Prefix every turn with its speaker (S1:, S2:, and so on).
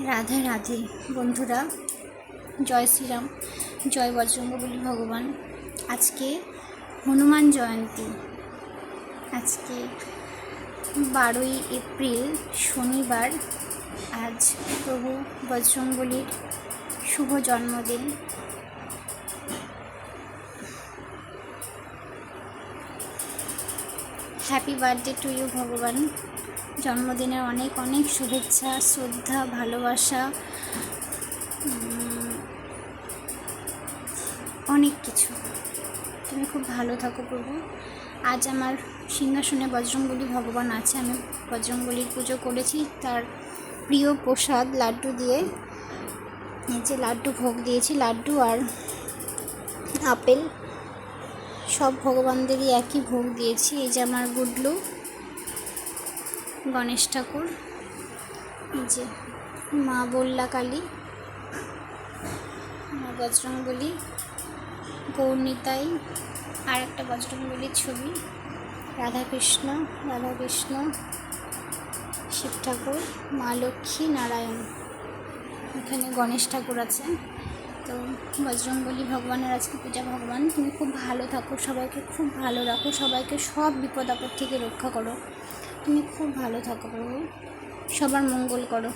S1: রাধে রাধে বন্ধুরা, জয় শ্রীরাম, জয় বজরঙ্গবলী ভগবান। আজকে হনুমান জয়ন্তী। আজকে 12ই এপ্রিল শনিবার। আজ প্রভু বজরঙ্গবলীর শুভ জন্মদিন। হ্যাপি বার্থডে টু ইউ ভগবান। জন্মদিনের অনেক অনেক শুভেচ্ছা, শ্রদ্ধা, ভালোবাসা, অনেক কিছু। তুমি খুব ভালো থাকো প্রভু। আজ আমার সিংহাসনে বজরঙ্গবলী ভগবান আছে। আমি বজরঙ্গবলীর পুজো করেছি তার প্রিয় প্রসাদ লাড্ডু দিয়ে। এই যে লাড্ডু ভোগ দিয়েছি, লাড্ডু আর আপেল, সব ভগবানদেরই একই ভোগ দিয়েছি। এই যে আমার গুডলু, গণেশ ঠাকুর, এই যে মা বল্লা কালী, বজরঙ্গবলী, গৌরনিতাই, আর একটা বজরঙ্গবলীর ছবি, রাধাকৃষ্ণ, শিব ঠাকুর, মা লক্ষ্মী, নারায়ণ, এখানে গণেশ ঠাকুর আছে। তো বজরঙ্গবলী ভগবানের আজকে পূজা। ভগবান তুমি খুব ভালো থাকো, সবাইকে খুব ভালো রাখো, সবাইকে সব বিপদ আপদ থেকে রক্ষা করো। তুমি খুব ভালো থাকো প্রভু, সবার মঙ্গল করো।